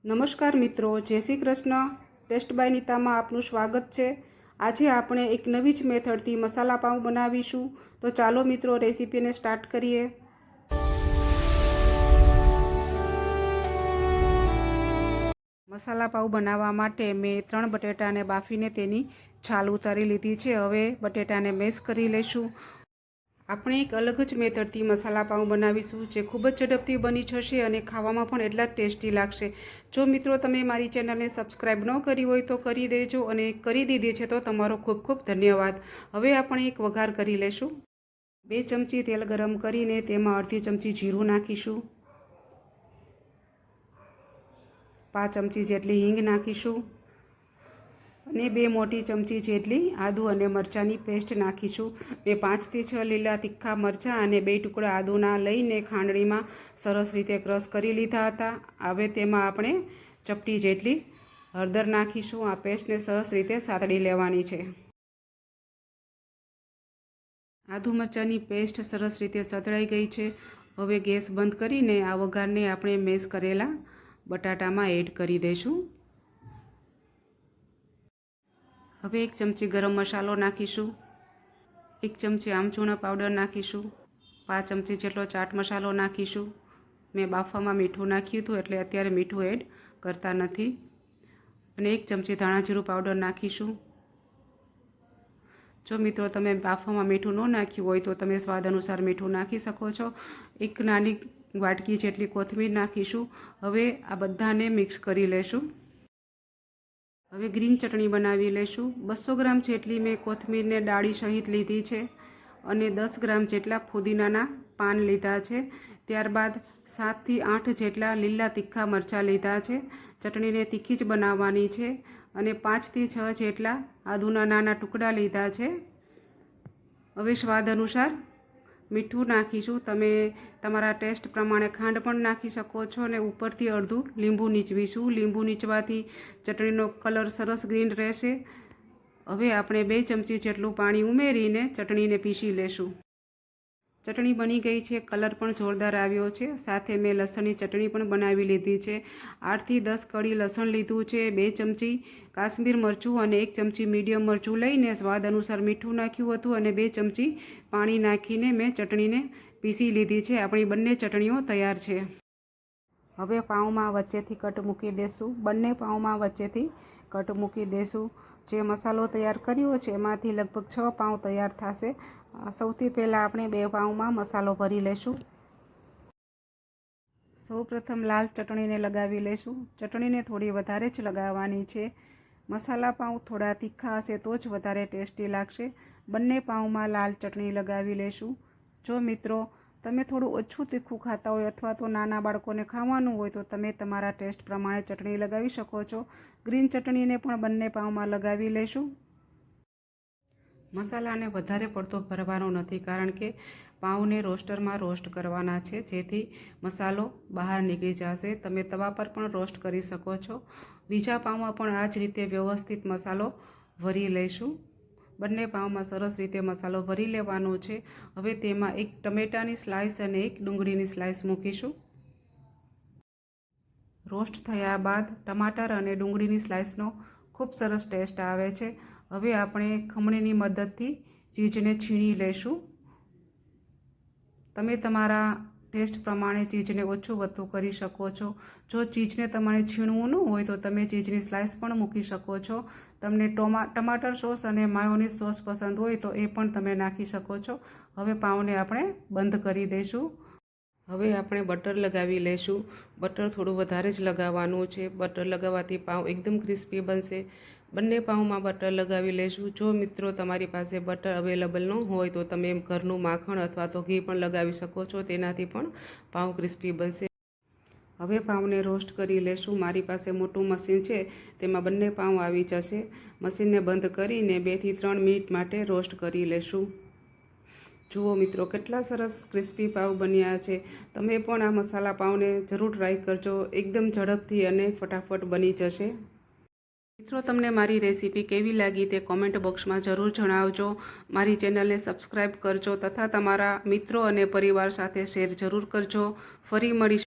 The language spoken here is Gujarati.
નમસ્કાર મિત્રો, જય શ્રી કૃષ્ણ। ટેસ્ટ બાય નીતામાં આપનું સ્વાગત છે। આજે આપણે એક નવી જ મેથડથી મસાલા પાઉં બનાવીશું। તો ચાલો મિત્રો રેસીપીને સ્ટાર્ટ કરીએ। મસાલા પાઉં બનાવવા માટે મેં 3 બટેટાને બાફીને તેની છાલ ઉતારી લીધી છે। હવે બટેટાને મેશ કરી લઈશું। આપણે એક અલગ જ મેથડથી મસાલા પાઉં બનાવીશું જે ખૂબ જ ઝડપથી બની જશે અને ખાવામાં પણ એટલા જ ટેસ્ટી લાગશે। જો મિત્રો તમે મારી ચેનલને સબસ્ક્રાઈબ ન કરી હોય તો કરી દેજો અને કરી દીધી છે તો તમારો ખૂબ ખૂબ ધન્યવાદ। હવે આપણે એક વઘાર કરી લેશું। 2 ચમચી તેલ ગરમ કરીને તેમાં અડધી ચમચી જીરું નાખીશું। 5 ચમચી જેટલી હિંગ નાખીશું અને 2 મોટી ચમચી જેટલી આદુ અને મરચાંની પેસ્ટ નાખીશું। મેં 5 થી 6 લીલા તીખા મરચાં અને 2 ટુકડા આદુના લઈને ખાંડણીમાં સરસ રીતે ક્રશ કરી લીધા હતા। હવે તેમાં આપણે ચપટી જેટલી હળદર નાખીશું। આ પેસ્ટને સરસ રીતે સાતળી લેવાની છે। આદુ મરચાંની પેસ્ટ સરસ રીતે સતળાઈ ગઈ છે। હવે ગેસ બંધ કરીને આ વઘારને આપણે મેશ કરેલા બટાટામાં એડ કરી દઈશું। હવે 1 ચમચી ગરમ મસાલો નાખીશું। 1 ચમચી આમચૂરના પાવડર નાખીશું। 5 ચમચી જેટલો ચાટ મસાલો નાખીશું। મેં બાફવામાં મીઠું નાખ્યું હતું એટલે અત્યારે મીઠું એડ કરતા નથી। અને 1 ચમચી ધાણા જીરું પાવડર નાખીશું। જો મિત્રો તમે બાફવામાં મીઠું ન નાખ્યું હોય તો તમે સ્વાદ અનુસાર મીઠું નાખી શકો છો। 1 નાની વાટકી જેટલી કોથમીર નાખીશું। હવે આ બધાને મિક્સ કરી લેશું। હવે ગ્રીન ચટણી બનાવી લેશું। 200 ગ્રામ જેટલી મેં કોથમીરને ડાળી સહિત લીધી છે અને 10 ગ્રામ જેટલા ફુદીનાના પાન લીધા છે। ત્યારબાદ 7 થી 8 જેટલા લીલા તીખા મરચાં લીધા છે। ચટણીને તીખી જ બનાવવાની છે અને 5 થી 6 જેટલા આદુના નાના ટુકડા લીધા છે। હવે સ્વાદ અનુસાર મીઠું નાખીશું। તમે તમારા ટેસ્ટ પ્રમાણે ખાંડ પણ નાખી શકો છો અને ઉપરથી અડધું લીંબુ નીચવીશું। લીંબુ નીચવાથી ચટણીનો કલર સરસ ગ્રીન રહેશે। હવે આપણે 2 ચમચી જેટલું પાણી ઉમેરીને ચટણીને પીસી લેશું। ચટણી બની ગઈ છે, કલર પણ જોરદાર આવ્યો છે। સાથે મેં લસણની ચટણી પણ બનાવી લીધી છે। 8 થી 10 કળી લસણ લીધું છે। 2 ચમચી કાશ્મીર મરચું અને 1 ચમચી મીડિયમ મરચું લઈને સ્વાદ અનુસાર મીઠું નાખ્યું હતું અને 2 ચમચી પાણી નાખીને મેં ચટણીને પીસી લીધી છે। આપણી બંને ચટણીઓ તૈયાર છે। હવે પાઉંમાં વચ્ચેથી કટ મૂકી દેશું। બંને પાઉંમાં વચ્ચેથી કટ મૂકી દેશું। જે મસાલો તૈયાર કર્યો છે એમાંથી લગભગ 6 પાઉં તૈયાર થશે। સૌથી પહેલાં આપણે 2 પાઉંમાં મસાલો ભરી લેશું। સૌપ્રથમ લાલ ચટણીને લગાવી લેશું। ચટણીને થોડી વધારે જ લગાવવાની છે। મસાલા પાઉં થોડા તીખા હશે તો જ વધારે ટેસ્ટી લાગશે। બંને પાઉંમાં લાલ ચટણી લગાવી લેશું। જો મિત્રો તમે થોડું ઓછું તીખું ખાતા હોય અથવા તો નાના બાળકોને ખાવાનું હોય તો તમે તમારા ટેસ્ટ પ્રમાણે ચટણી લગાવી શકો છો। ગ્રીન ચટણીને પણ બંને પાઉંમાં લગાવી લેશું। મસાલાને વધારે પડતો ભરવાનો નથી કારણ કે પાઉંને રોસ્ટરમાં રોસ્ટ કરવાના છે જેથી મસાલો બહાર નીકળી જશે। તમે તવા પર પણ રોસ્ટ કરી શકો છો। બીજા પાઉંમાં પણ આ જ રીતે વ્યવસ્થિત મસાલો ભરી લઈશું। બંને પાઉંમાં સરસ રીતે મસાલો ભરી લેવાનો છે। હવે તેમાં 1 ટમેટાની સ્લાઇસ અને 1 ડુંગળીની સ્લાઇસ મૂકીશું। રોસ્ટ થયા બાદ ટમાટર અને ડુંગળીની સ્લાઇસનો ખૂબ સરસ ટેસ્ટ આવે છે। હવે આપણે ખમણીની મદદથી ચીઝને છીણી લેશું। તમે તમારા ટેસ્ટ પ્રમાણે ચીઝને ઓછું વધતું કરી શકો છો। જો ચીઝને તમારે છીણવું ન હોય તો તમે ચીઝની સ્લાઇસ પણ મૂકી શકો છો। તમને ટમાટર સોસ અને માયોનીઝ સોસ પસંદ હોય તો એ પણ તમે નાખી શકો છો। હવે પાઉંને આપણે બંધ કરી દઈશું। હવે આપણે બટર લગાવી લઈશું। બટર થોડું વધારે જ લગાવવાનું છે। બટર લગાવવાથી પાઉં એકદમ ક્રિસ્પી બનશે। બંને પાઉંમાં બટર લગાવી લઈશું। જો મિત્રો તમારી પાસે બટર અવેલેબલ ન હોય તો તમે ઘરનું માખણ અથવા તો ઘી પણ લગાવી શકો છો, તેનાથી પણ પાઉં ક્રિસ્પી બનશે। હવે પાઉંને રોસ્ટ કરી લેશું। મારી પાસે મોટું મશીન છે તેમાં બંને પાઉં આવી જશે। મશીનને બંધ કરીને 2 થી 3 મિનિટ માટે રોસ્ટ કરી લેશું। જુઓ મિત્રો કેટલા સરસ ક્રિસ્પી પાઉં બન્યા છે। તમે પણ આ મસાલા પાઉંને જરૂર ટ્રાય કરજો। એકદમ ઝડપથી અને ફટાફટ બની જશે। મિત્રો તમને મારી રેસીપી કેવી લાગી તે કોમેન્ટ બોક્સમાં જરૂર જણાવજો। મારી ચેનલને સબસ્ક્રાઈબ કરજો તથા તમારા મિત્રો અને પરિવાર સાથે શેર જરૂર કરજો। ફરી મળીશું।